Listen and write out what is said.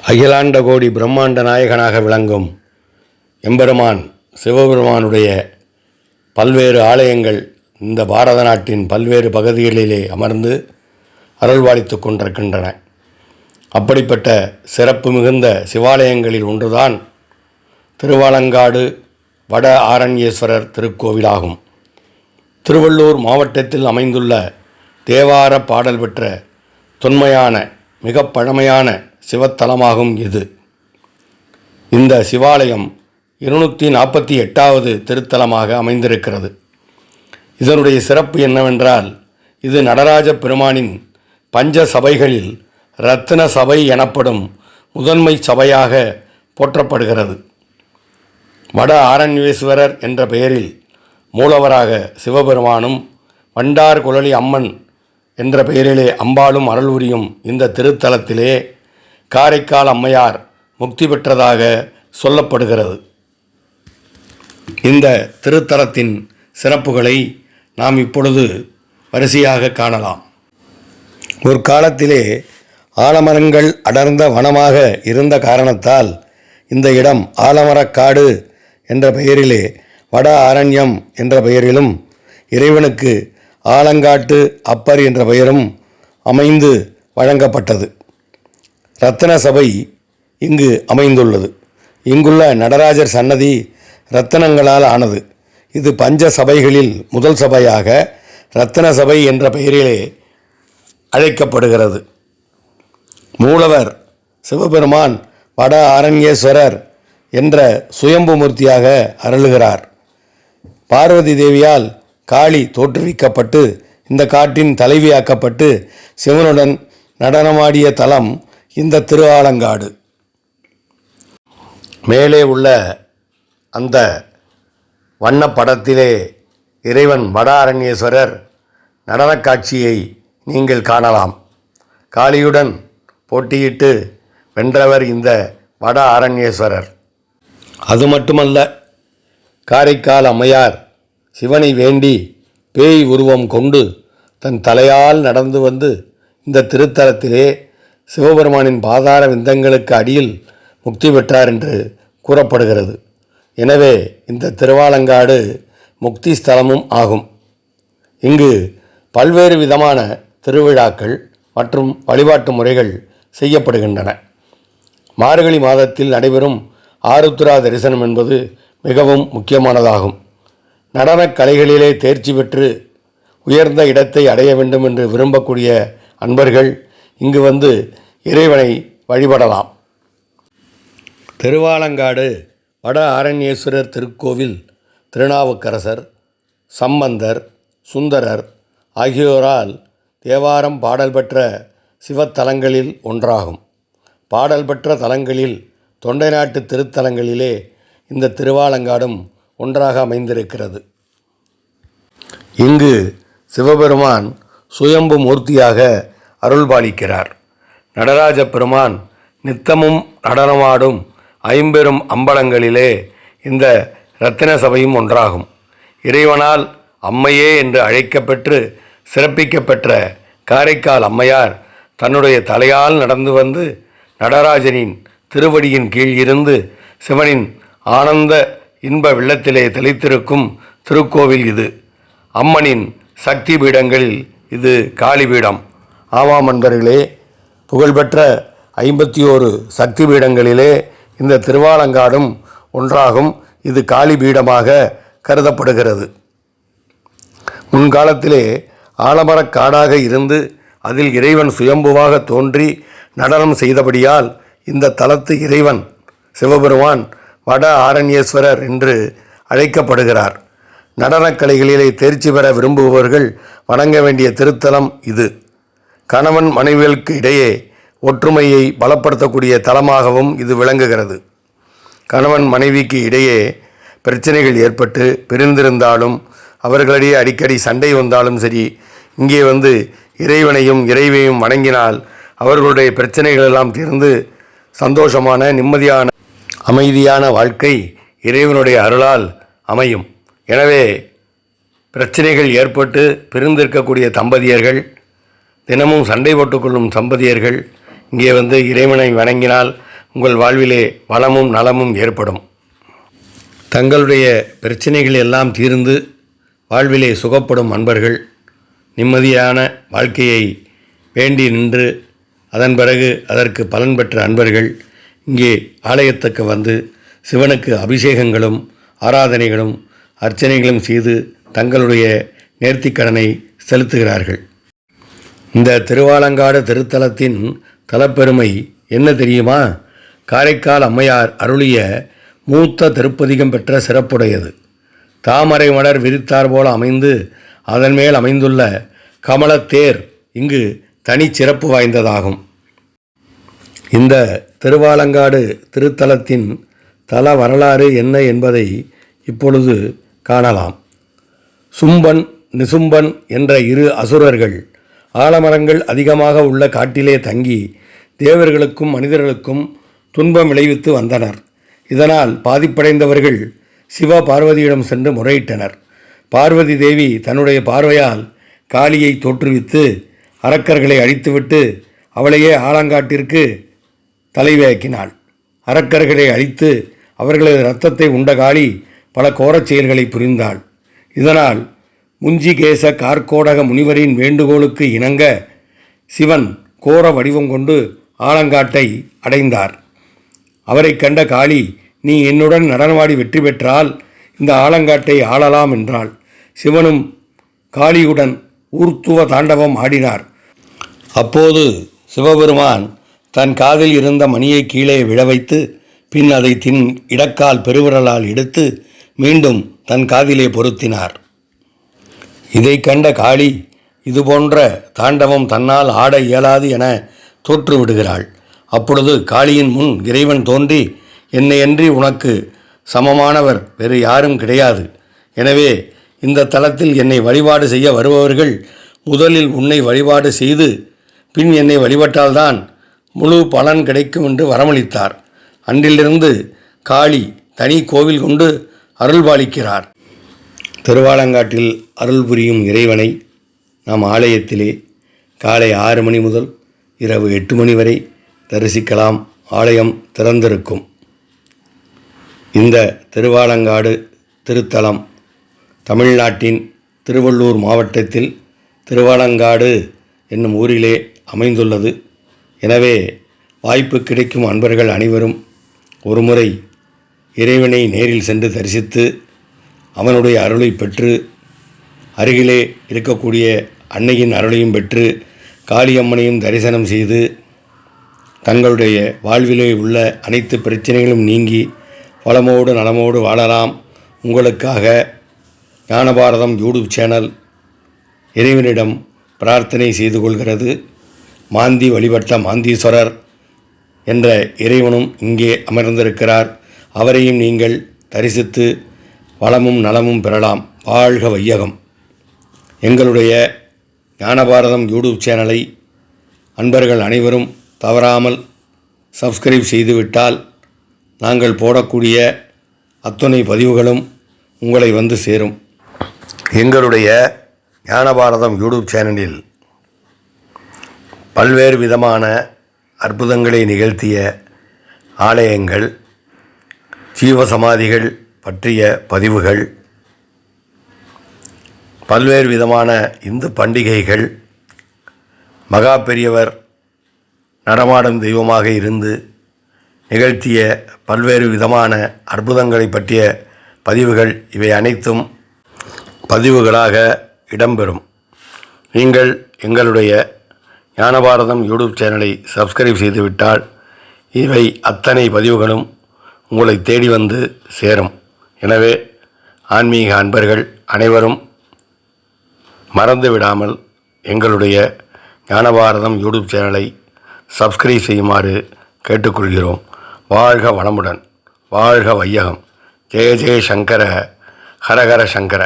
அகிலாண்ட கோடி பிரம்மாண்ட நாயகனாக விளங்கும் எம்பெருமான் சிவபெருமானுடைய பல்வேறு ஆலயங்கள் இந்த பாரத நாட்டின் பல்வேறு பகுதிகளிலே அமர்ந்து அருள்வாளித்து கொண்டிருக்கின்றன. அப்படிப்பட்ட சிறப்பு மிகுந்த சிவாலயங்களில் ஒன்றுதான் திருவாலங்காடு வட ஆரண்யேஸ்வரர் திருக்கோவிலாகும். திருவள்ளூர் மாவட்டத்தில் அமைந்துள்ள தேவார பாடல் பெற்ற தொன்மையான மிக பழமையான சிவத்தலமாகும் இது. இந்த சிவாலயம் 248வது திருத்தலமாக அமைந்திருக்கிறது. இதனுடைய சிறப்பு என்னவென்றால், இது நடராஜ பெருமானின் பஞ்ச சபைகளில் இரத்தின சபை எனப்படும் முதன்மை சபையாக போற்றப்படுகிறது. வட ஆரண்யேஸ்வரர் என்ற பெயரில் மூலவராக சிவபெருமானும் வண்டார் குழலி அம்மன் என்ற பெயரிலே அம்பாளும் அருள் புரியும் இந்த திருத்தலத்திலே காரைக்கால் அம்மையார் முக்தி பெற்றதாக சொல்லப்படுகிறது. இந்த திருத்தலத்தின் சிறப்புகளை நாம் இப்பொழுது வரிசையாக காணலாம். ஒரு காலத்திலே ஆலமரங்கள் அடர்ந்த வனமாக இருந்த காரணத்தால் இந்த இடம் ஆலமரக்காடு என்ற பெயரிலே வட ஆரண்யம் என்ற பெயரிலும் இறைவனுக்கு ஆலங்காட்டு அப்பர் என்ற பெயரும் அமைந்து வழங்கப்பட்டது. இரத்தின சபை இங்கு அமைந்துள்ளது. இங்குள்ள நடராஜர் சன்னதி இரத்தினங்களால் ஆனது. இது பஞ்ச சபைகளில் முதல் சபையாக இரத்தின சபை என்ற பெயரிலே அழைக்கப்படுகிறது. மூலவர் சிவபெருமான் வட ஆரண்யேஸ்வரர் என்ற சுயம்பு மூர்த்தியாக அருளுகிறார். பார்வதி தேவியால் காளி தோற்றுவிக்கப்பட்டு இந்த காட்டின் தலைவியாக்கப்பட்டு சிவனுடன் நடனமாடிய தலம் இந்த திருவாலங்காடு. மேலே உள்ள அந்த வண்ணப்படத்திலே இறைவன் வட ஆரண்யேஸ்வரர் நடனக் காட்சியை நீங்கள் காணலாம். காளியுடன் போட்டியிட்டு வென்றவர் இந்த வட ஆரண்யேஸ்வரர். அது மட்டுமல்ல, காரைக்கால் அம்மையார் சிவனை வேண்டி பேய் உருவம் கொண்டு தன் தலையால் நடந்து வந்து இந்த திருத்தலத்திலே சிவபெருமானின் பாதார விந்தங்களுக்கு அடியில் முக்தி பெற்றார் என்று கூறப்படுகிறது. எனவே இந்த திருவாலங்காடு முக்தி ஸ்தலமும் ஆகும். இங்கு பல்வேறு விதமான திருவிழாக்கள் மற்றும் வழிபாட்டு முறைகள் செய்யப்படுகின்றன. மார்கழி மாதத்தில் நடைபெறும் ஆருத்ரா தரிசனம் என்பது மிகவும் முக்கியமானதாகும். நடனக் கலைகளிலே தேர்ச்சி பெற்று உயர்ந்த இடத்தை அடைய வேண்டும் என்று விரும்பக்கூடிய அன்பர்கள் இங்கு வந்து இறைவனை வழிபடலாம். திருவாலங்காடு வட ஆரண்யேஸ்வரர் திருக்கோவில் திருநாவுக்கரசர், சம்பந்தர், சுந்தரர் ஆகியோரால் தேவாரம் பாடல் பெற்ற சிவத்தலங்களில் ஒன்றாகும். பாடல் பெற்ற தலங்களில் தொண்டை நாட்டு திருத்தலங்களிலே இந்த திருவாலங்காடும் ஒன்றாக அமைந்திருக்கிறது. இங்கு சிவபெருமான் சுயம்பு மூர்த்தியாக அருள்பாலிக்கிறார். நடராஜ பெருமான் நித்தமும் நடனமாடும் ஐம்பெரும் அம்பலங்களிலே இந்த இரத்தின சபையும் ஒன்றாகும். இறைவனால் அம்மையே என்று அழைக்கப்பெற்று சிறப்பிக்கப்பெற்ற காரைக்கால் அம்மையார் தன்னுடைய தலையால் நடந்து வந்து நடராஜனின் திருவடியின் கீழ் இருந்து சிவனின் ஆனந்த இன்ப வெள்ளத்திலே தெளித்திருக்கும் திருக்கோவில் இது. அம்மனின் சக்தி பீடங்களில் இது காளி பீடம். ஆமாம் அன்பர்களே, புகழ்பெற்ற 51 சக்தி பீடங்களிலே இந்த திருவாலங்காடும் ஒன்றாகும். இது காளி பீடமாக கருதப்படுகிறது. முன்காலத்திலே ஆலமரக்காடாக இருந்து அதில் இறைவன் சுயம்புவாக தோன்றி நடனம் செய்தபடியால் இந்த தலத்து இறைவன் சிவபெருமான் வட ஆரண்யேஸ்வரர் என்று அழைக்கப்படுகிறார். நடனக்கலைகளிலே தேர்ச்சி பெற விரும்புபவர்கள் வணங்க வேண்டிய திருத்தலம் இது. கணவன் மனைவிகளுக்கு இடையே ஒற்றுமையை பலப்படுத்தக்கூடிய தலமாகவும் இது விளங்குகிறது. கணவன் மனைவிக்கு இடையே பிரச்சனைகள் ஏற்பட்டு பிரிந்திருந்தாலும் அவர்களிடையே அடிக்கடி சண்டை வந்தாலும் சரி, இங்கே வந்து இறைவனையும் இறைவையும் வணங்கினால் அவர்களுடைய பிரச்சனைகள் எல்லாம் தீர்ந்து சந்தோஷமான நிம்மதியான அமைதியான வாழ்க்கை இறைவனுடைய அருளால் அமையும். எனவே பிரச்சனைகள் ஏற்பட்டு பிரிந்திருக்கக்கூடிய தம்பதியர்கள், தினமும் சண்டை போட்டுக்கொள்ளும் தம்பதியர்கள் இங்கே வந்து இறைவனை வணங்கினால் உங்கள் வாழ்விலே வளமும் நலமும் ஏற்படும். தங்களுடைய பிரச்சனைகள் எல்லாம் தீர்ந்து வாழ்விலே சுகப்படும் அன்பர்கள், நிம்மதியான வாழ்க்கையை வேண்டி நின்று அதன் பிறகு அதற்கு பலன் பெற்ற அன்பர்கள் இங்கே ஆலயத்துக்கு வந்து சிவனுக்கு அபிஷேகங்களும் ஆராதனைகளும் அர்ச்சனைகளும் செய்து தங்களுடைய நேர்த்திக்கடனை செலுத்துகிறார்கள். இந்த திருவாலங்காடு திருத்தலத்தின் தலப்பெருமை என்ன தெரியுமா? காரைக்கால் அம்மையார் அருளிய மூத்த திருப்பதிகம் பெற்ற சிறப்புடையது. தாமரை மலர் விரித்தார் போல அமைந்து அதன் மேல் அமைந்துள்ள கமலத்தேர் இங்கு தனிச்சிறப்பு வாய்ந்ததாகும். இந்த திருவாலங்காடு திருத்தலத்தின் தல வரலாறு என்ன என்பதை இப்பொழுது காணலாம். சும்பன் நிசும்பன் என்ற இரு அசுரர்கள் ஆலமரங்கள் அதிகமாக உள்ள காட்டிலே தங்கி தேவர்களுக்கும் மனிதர்களுக்கும் துன்பம் விளைவித்து வந்தனர். இதனால் பாதிப்படைந்தவர்கள் சிவ பார்வதியிடம் சென்று முறையிட்டனர். பார்வதி தேவி தன்னுடைய பார்வையால் காளியை தோற்றுவித்து அரக்கர்களை அழித்துவிட்டு அவளையே ஆலங்காட்டிற்கு தலைவியாக்கினாள். அரக்கர்களை அழித்து அவர்களது இரத்தத்தை உண்ட காளி பல கோரச் செயல்களை புரிந்தாள். இதனால் முஞ்சிகேச கார்கோடக முனிவரின் வேண்டுகோளுக்கு இணங்க சிவன் கோர வடிவம் கொண்டு ஆலங்காட்டை அடைந்தார். அவரை கண்ட காளி, நீ என்னுடன் நடனமாடி வெற்றி பெற்றால் இந்த ஆலங்காட்டை ஆளலாம் என்றாள். சிவனும் காளியுடன் ஊர்த்துவ தாண்டவம் ஆடினார். அப்போது சிவபெருமான் தன் காதில் இருந்த மணியை கீழே விழ வைத்து பின் அதை இடக்கால் பெருவிரலால் எடுத்து மீண்டும் தன் காதிலே பொருத்தினார். இதை கண்ட காளி, இதுபோன்ற தாண்டவம் தன்னால் ஆட இயலாது என தோற்றுவிடுகிறாள். அப்பொழுது காளியின் முன் இறைவன் தோன்றி, என்னையன்றி உனக்கு சமமானவர் வேறு யாரும் கிடையாது. எனவே இந்த தலத்தில் என்னை வழிபாடு செய்ய வருபவர்கள் முதலில் உன்னை வழிபாடு செய்து பின் என்னை வழிபட்டால்தான் முழு பலன் கிடைக்கும் என்று வரமளித்தார். அன்றிலிருந்து காளி தனி கோவில் கொண்டு அருள்பாலிக்கிறார். திருவாலங்காட்டில் அருள் புரியும் இறைவனை நாம் ஆலயத்திலே காலை 6 மணி முதல் இரவு 8 மணி வரை தரிசிக்கலாம். ஆலயம் திறந்திருக்கும். இந்த திருவாலங்காடு திருத்தலம் தமிழ்நாட்டின் திருவள்ளூர் மாவட்டத்தில் திருவாலங்காடு என்னும் ஊரிலே அமைந்துள்ளது. எனவே வாய்ப்பு கிடைக்கும் அன்பர்கள் அனைவரும் ஒருமுறை இறைவனை நேரில் சென்று தரிசித்து அவனுடைய அருளை பெற்று அருகிலே இருக்கக்கூடிய அன்னையின் அருளையும் பெற்று காளியம்மனையும் தரிசனம் செய்து தங்களுடைய வாழ்விலே உள்ள அனைத்து பிரச்சனைகளும் நீங்கி வளமோடு நலமோடு வாழலாம். உங்களுக்காக ஞானபாரதம் யூடியூப் சேனல் இறைவனிடம் பிரார்த்தனை செய்து கொள்கிறது. மாந்தி வழிபட்ட மாந்தீஸ்வரர் என்ற இறைவனும் இங்கே அமர்ந்திருக்கிறார். அவரையும் நீங்கள் தரிசித்து வளமும் நலமும் பெறலாம். வாழ்க வையகம். எங்களுடைய ஞானபாரதம் யூடியூப் சேனலை அன்பர்கள் அனைவரும் தவறாமல் சப்ஸ்கிரைப் செய்துவிட்டால் நாங்கள் போடக்கூடிய அத்துணை பதிவுகளும் உங்களை வந்து சேரும். எங்களுடைய ஞானபாரதம் யூடியூப் சேனலில் பல்வேறு விதமான அற்புதங்களை நிகழ்த்திய ஆலயங்கள், ஜீவசமாதிகள் பற்றிய பதிவுகள், பல்வேறு விதமான இந்து பண்டிகைகள், மகா பெரியவர் நடமாடும் தெய்வமாக இருந்து நிகழ்த்திய பல்வேறு விதமான அற்புதங்களை பற்றிய பதிவுகள் இவை அனைத்தும் பதிவுகளாக இடம்பெறும். நீங்கள் எங்களுடைய ஞானபாரதம் யூடியூப் சேனலை சப்ஸ்கிரைப் செய்துவிட்டால் இவை அத்தனை பதிவுகளும் உங்களை தேடி வந்து சேரும். எனவே ஆன்மீக அன்பர்கள் அனைவரும் மறந்து விடாமல் எங்களுடைய ஞானபாரதம் யூடியூப் சேனலை சப்ஸ்கிரைப் செய்யுமாறு கேட்டுக்கொள்கிறோம். வாழ்க வளமுடன், வாழ்க வையகம். ஜெய ஜெய சங்கர, ஹரஹர சங்கர.